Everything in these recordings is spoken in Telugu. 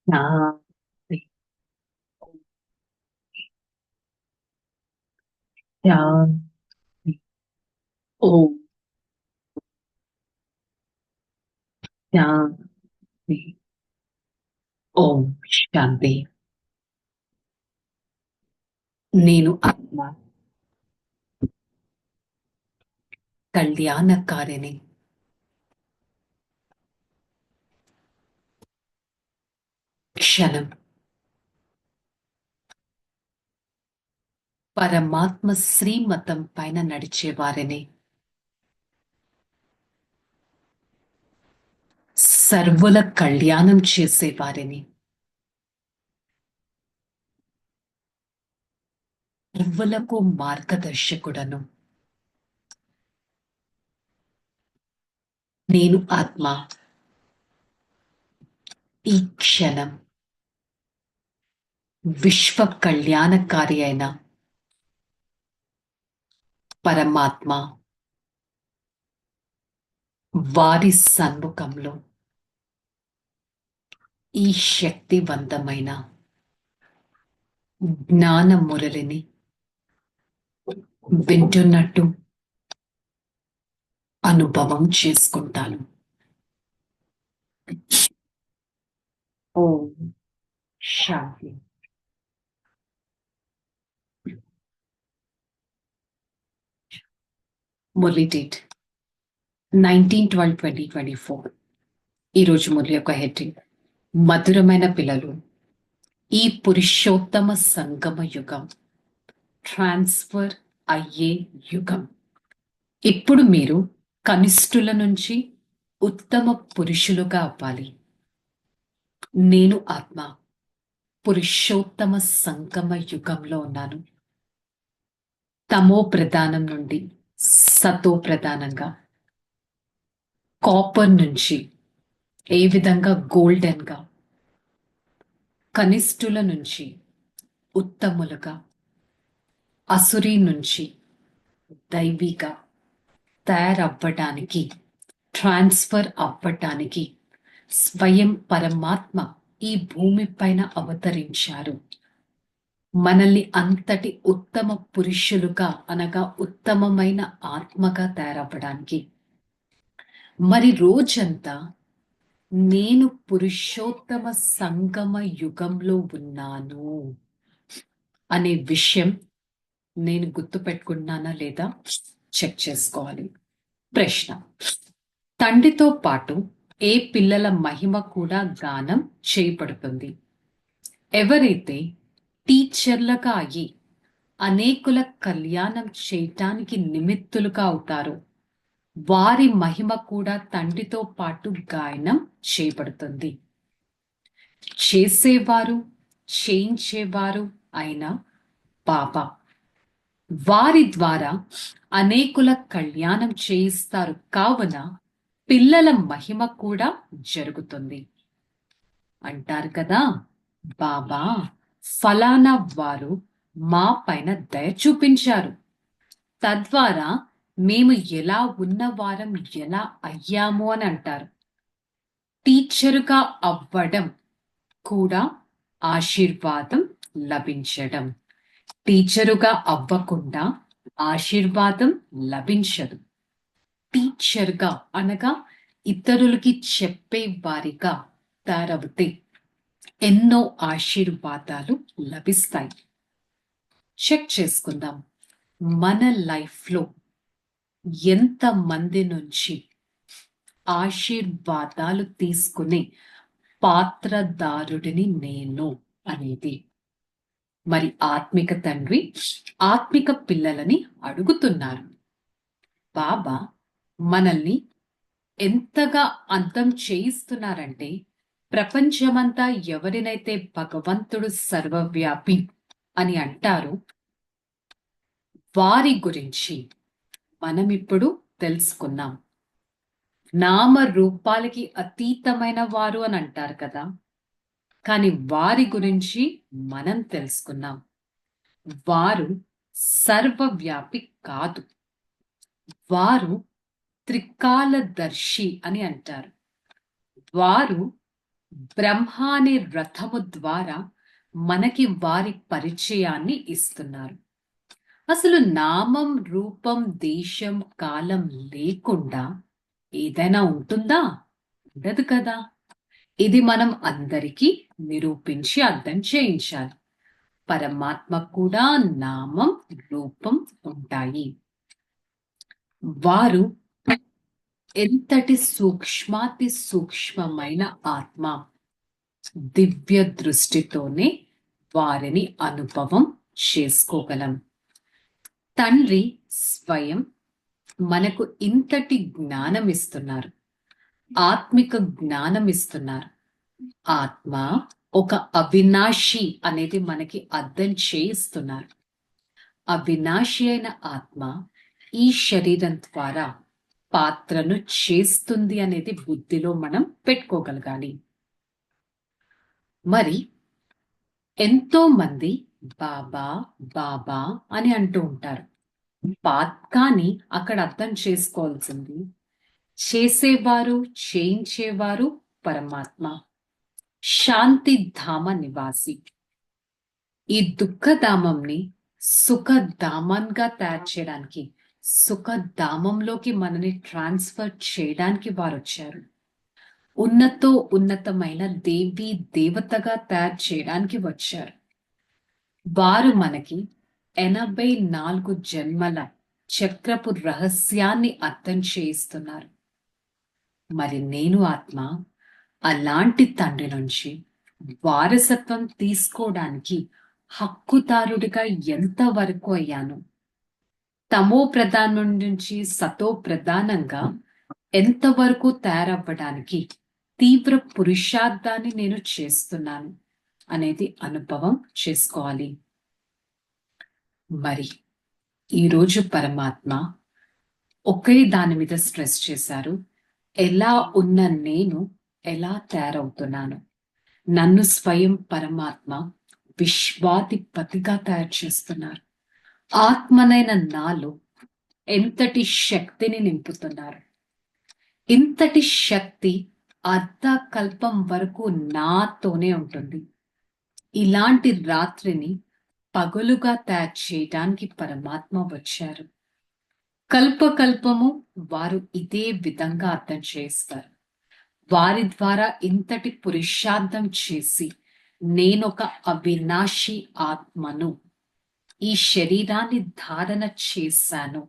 శాంతి. శాంతి. ఓం శాంతి. ఓం శాంతి. నేను ఆత్మ, కళ్యాణకారిణి. క్షణం పరమాత్మ శ్రీమతం పైన నడిచేవారిని. సర్వుల కళ్యాణం చేసేవారిని. సర్వులకు మార్గదర్శకుడను. నేను ఆత్మ. ఈ క్షణం విశ్వ కళ్యాణకారి అయిన పరమాత్మ వారి సన్ముఖంలో ఈ శక్తివంతమైన జ్ఞాన మురళిని వింటున్నట్టు అనుభవం చేసుకుంటాను. ఓం శాంతి. మురళి డేట్ 19/12/2024. ఈరోజు మురళి యొక్క హెడ్డింగ్ మధురమైన పిల్లలు, ఈ పురుషోత్తమ సంగమ యుగం ట్రాన్స్ఫర్ అయ్యే యుగం. ఇప్పుడు మీరు కనిష్ఠుల నుంచి ఉత్తమ పురుషులుగా అవ్వాలి. నేను ఆత్మ పురుషోత్తమ సంగమ యుగంలో ఉన్నాను. తమో ప్రధానం నుండి సతో ప్రధానంగా, కాపర్ నుంచి ఏ విధంగా గోల్డెన్ గా, కనిష్ఠుల నుంచి ఉత్తములుగా, అసురి నుంచి దైవిగా తయారవ్వటానికి, ట్రాన్స్ఫర్ అవ్వటానికి స్వయం పరమాత్మ ఈ భూమి పైన అవతరించారు. మనల్ని అంతటి ఉత్తమ పురుషులుగా అనగా ఉత్తమమైన ఆత్మగా తయారవ్వడానికి. మరి రోజంతా నేను పురుషోత్తమ సంగమ యుగంలో ఉన్నాను అనే విషయం నేను గుర్తుపెట్టుకున్నానా లేదా చెక్ చేసుకోవాలి. ప్రశ్న: తండ్రితో పాటు ఏ పిల్లల మహిమ కూడా గానం చేయబడుతుంది? ఎవరైతే టీచర్లుగా అయ్యి అనేకుల కళ్యాణం చేయటానికి నిమిత్తులుగా అవుతారో వారి మహిమ కూడా తండ్రితో పాటు గాయనం చేయబడుతుంది. చేసేవారు, చేయించేవారు అయిన బాబా వారి ద్వారా అనేకుల కళ్యాణం చేయిస్తారు. కావున పిల్లల మహిమ కూడా జరుగుతుంది. అంటారు కదా, బాబా ఫలానా వారు మా పైన దయ చూపించారు, తద్వారా మేము ఎలా ఉన్నవారం ఎలా అయ్యాము అని అంటారు. టీచరుగా అవ్వడం కూడా ఆశీర్వాదం లభించడం. టీచరుగా అవ్వకుండా ఆశీర్వాదం లభించదు. టీచర్గా అనగా ఇతరులకి చెప్పే వారిగా తయారవుతే ఎన్నో ఆశీర్వాదాలు లభిస్తాయి. చెక్ చేసుకుందాం, మన లైఫ్లో ఎంత మంది నుంచి ఆశీర్వాదాలు తీసుకునే పాత్రదారుడిని నేను అనేది. మరి ఆత్మిక తండ్రి ఆత్మిక పిల్లలని అడుగుతున్నారు, బాబా మనల్ని ఎంతగా అర్థం చేయిస్తున్నారంటే, ప్రపంచమంతా ఎవరినైతే భగవంతుడు సర్వవ్యాపి అని అంటారు వారి గురించి మనం ఇప్పుడు తెలుసుకున్నాం. నామ రూపాలకి అతీతమైన వారు అని అంటారు కదా, కానీ వారి గురించి మనం తెలుసుకున్నాం. వారు సర్వవ్యాపి కాదు, వారు త్రికాలదర్శి అని అంటారు. వారు బ్రహ్మ అనే రథము ద్వారా మనకి వారి పరిచయాన్ని ఇస్తున్నారు. అసలు నామం, రూపం, దేశం, కాలం లేకుండా ఏదైనా ఉంటుందా? ఉండదు కదా. ఇది మనం అందరికీ నిరూపించి అర్థం చేయించాలి. పరమాత్మ కూడా నామం, రూపం ఉంటాయి. వారు ఎంతటి సూక్ష్మాతి సూక్ష్మమైన ఆత్మ. దివ్య దృష్టితోనే వారిని అనుభవం చేసుకోగలం. తండ్రి స్వయం మనకు ఇంతటి జ్ఞానం ఇస్తున్నారు, ఆత్మిక జ్ఞానం ఇస్తున్నారు. ఆత్మ ఒక అవినాశి అనేది మనకి అర్థం చేయిస్తున్నారు. అవినాశి అయిన ఆత్మ ఈ శరీరం ద్వారా పాత్రను చేస్తుంది అనేది బుద్ధిలో మనం పెట్టుకోగలగాలి. మరి ఎంతో మంది బాబా బాబా అని అంటూ ఉంటారు. కానీ అక్కడ అర్థం చేసుకోవాల్సింది, చేసేవారు, చేయించేవారు పరమాత్మ, శాంతి ధామ నివాసి. ఈ దుఃఖధామంని సుఖధామంగా తయారు చేయడానికి, సుఖధామంలోకి మనని ట్రాన్స్ఫర్ చేయడానికి వారు వచ్చారు. ఉన్నతమైన దేవి దేవతగా తయారు చేయడానికి వచ్చారు. వారు మనకి 84 జన్మల చక్రపు రహస్యాన్ని అర్థం చేయిస్తున్నారు. మరి నేను ఆత్మ అలాంటి తండ్రి నుంచి వారసత్వం తీసుకోవడానికి హక్కుదారుడిగా ఎంతవరకు అయ్యాను? తమో ప్రధానం నుంచి సతో ప్రధానంగా ఎంతవరకు తయారవ్వడానికి తీవ్ర పురుషార్థాన్ని నేను చేస్తున్నాను అనేది అనుభవం చేసుకోవాలి. మరి ఈరోజు పరమాత్మ ఒకే దాని మీద స్ట్రెస్ చేశారు. ఎలా ఉన్న నేను ఎలా తయారవుతున్నాను? నన్ను స్వయం పరమాత్మ విశ్వాధిపతిగా తయారు చేస్తున్నారు. ఆత్మనైన నాలో ఎంతటి శక్తిని నింపుతున్నారు. ఇంతటి శక్తి అర్ధకల్పం వరకు నాతోనే ఉంటుంది. ఇలాంటి రాత్రిని పగలుగా తయారు చేయడానికి పరమాత్మ వచ్చారు. కల్పకల్పము వారు ఇదే విధంగా అర్థం చేస్తారు. వారి ద్వారా ఇంతటి పురుషార్థం చేసి నేనొక అవినాశి ఆత్మను, ఈ శరీరాన్ని ధారణ చేశాను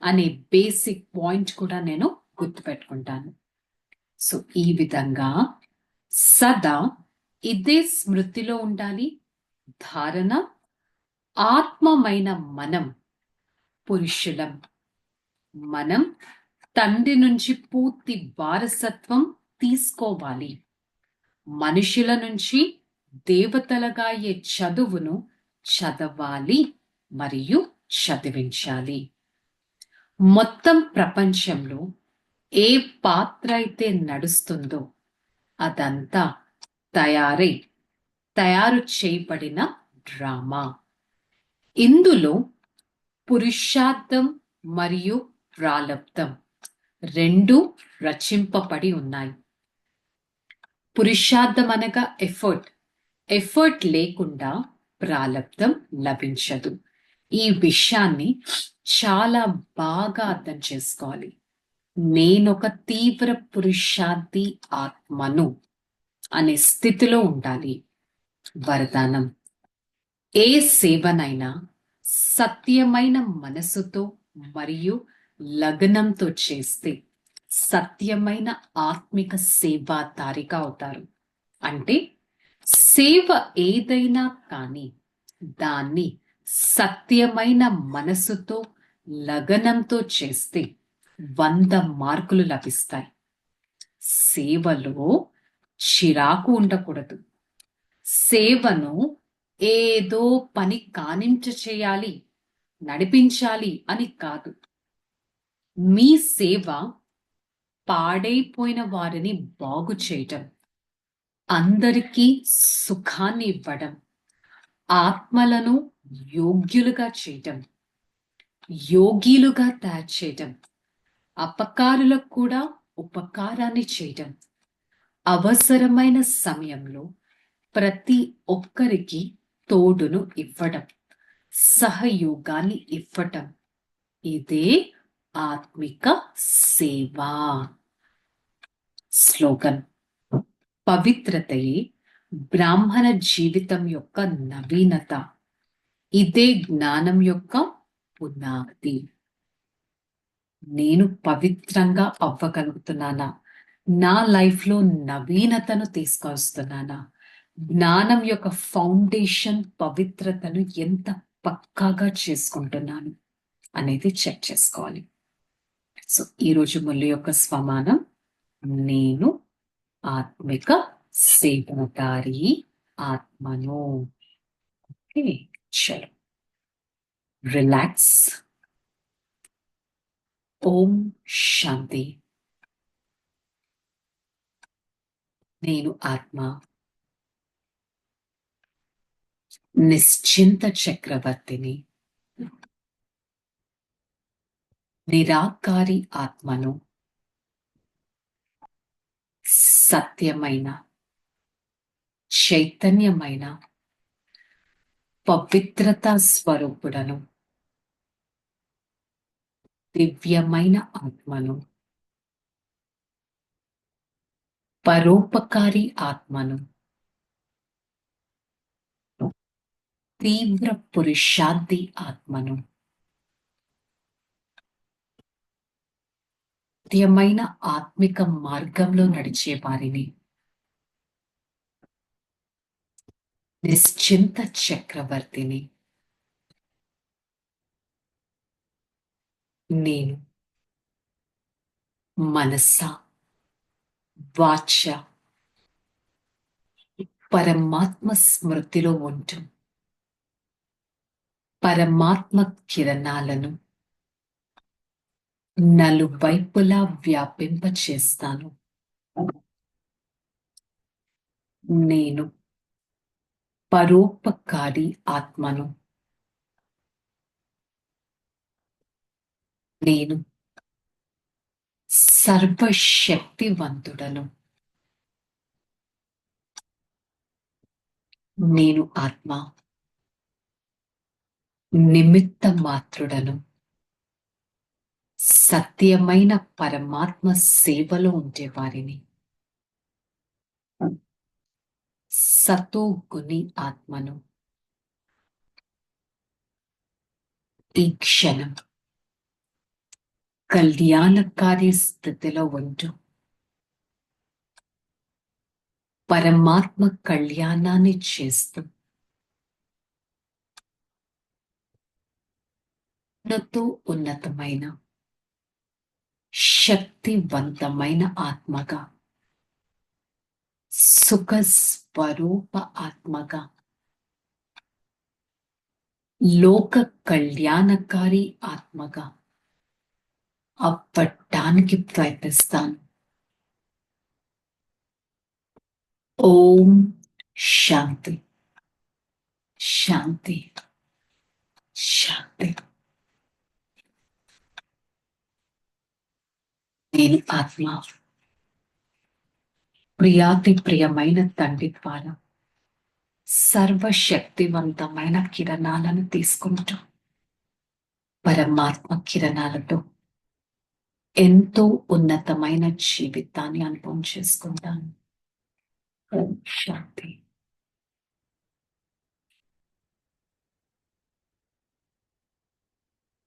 అనే బేసిక్ పాయింట్ కూడా నేను గుర్తుపెట్టుకుంటాను. సో ఈ విధంగా సదా ఇదే స్మృతిలో ఉండాలి. ధారణ, ఆత్మమైన మనం పురుషులం. మనం తండ్రి నుంచి పూర్తి వారసత్వం తీసుకోవాలి. మనుషుల నుంచి దేవతలుగా అయ్యే చదువును చదవాలి మరియు చదివించాలి. మొత్తం ప్రపంచంలో ఏ పాత్ర అయితే నడుస్తుందో అదంతా తయారు చేయబడిన డ్రామా. ఇందులో పురుషార్థం మరియు ప్రాలబ్ధం రెండు రచింపబడి ఉన్నాయి. పురుషార్థం అనగా ఎఫర్ట్ లేకుండా ప్రాలబ్ధం లభించదు. ఈ విషయాన్ని చాలా బాగా అర్థం చేసుకోవాలి. నేనొక తీవ్ర పురుషార్థి ఆత్మను అనే స్థితిలో ఉండాలి. వరదానం: ఏ సేవనైనా సత్యమైన మనసుతో మరియు లగ్నంతో చేస్తే సత్యమైన ఆత్మిక సేవాదారిగా అవుతారు. అంటే సేవ ఏదైనా కానీ దాన్ని సత్యమైన మనసుతో లగనంతో చేస్తే 100 మార్కులు లభిస్తాయి. సేవలో చిరాకు ఉండకూడదు. సేవను ఏదో పని చేయాలి, నడిపించాలి అని కాదు. మీ సేవ పాడైపోయిన వారిని బాగు చేయటం, అందరికీ సుఖాన్ని ఇవ్వడం, ఆత్మలను యోగ్యులుగా చేయటం, యోగిలుగా తయారు చేయటం, అపకారులకు కూడా ఉపకారాన్ని చేయడం, అవసరమైన సమయంలో ప్రతి ఒక్కరికి తోడును ఇవ్వడం, సహయోగాన్ని ఇవ్వటం, ఇదే ఆత్మిక సేవ. స్లోగన్: పవిత్రతయే బ్రాహ్మణ జీవితం యొక్క నవీనత. ఇదే జ్ఞానం యొక్క పునాది. నేను పవిత్రంగా అవ్వగలుగుతున్నానా? నా లైఫ్ లో నవీనతను తీసుకొస్తున్నానా? జ్ఞానం యొక్క ఫౌండేషన్ పవిత్రతను ఎంత పక్కాగా చేసుకుంటున్నాను అనేది చెక్ చేసుకోవాలి. సో ఈరోజు ముళ్ళు యొక్క స్వమానం: నేను ఆత్మిక సేవదారి ఆత్మను. ఓకే, చలో రిలాక్స్. ఓం శాంతి. నేను ఆత్మ, నిశ్చింత చక్రవర్తిని, నిరాకారి ఆత్మను, సత్యమైన చైతన్యమైన పవిత్రతా స్వరూపుడను, దివ్యమైన ఆత్మను, పరోపకారి ఆత్మను, తీవ్ర పురుషార్థి ఆత్మను, సత్యమైన ఆత్మిక మార్గంలో నడిచే వారిని, నిశ్చింత చక్రవర్తిని. నేను మనస, వాచ, పరమాత్మ స్మృతిలో ఉంటూ పరమాత్మ కిరణాలను నలువైపులా వ్యాపింప చేస్తాను. నేను పరోపకారి ఆత్మను. నేను సర్వశక్తివంతుడను. నేను ఆత్మ, నిమిత్త మాత్రుడను. సత్యమైన పరమాత్మ సేవలో ఉండేవారిని. సతో గుని ఆత్మను. ఈ క్షణం కళ్యాణకారి స్థితిలో ఉంటూ పరమాత్మ కళ్యాణాన్ని చేస్తూ ఉన్నతమైన శక్తివంతమైన ఆత్మగా, సుఖ స్వరూప ఆత్మగా, లోక కళ్యాణకారి ఆత్మగా అవ్వటానికి ప్రయత్నిస్తాను. ఓం శాంతి, శాంతి, శాంతి. నేను ఆత్మ ప్రియాతి ప్రియమైన తండ్రి ద్వారా సర్వశక్తివంతమైన కిరణాలను తీసుకుంటూ పరమాత్మ కిరణాలతో ఎంతో ఉన్నతమైన జీవితాన్ని అనుభవం చేసుకుంటాను. ఓం శాంతి.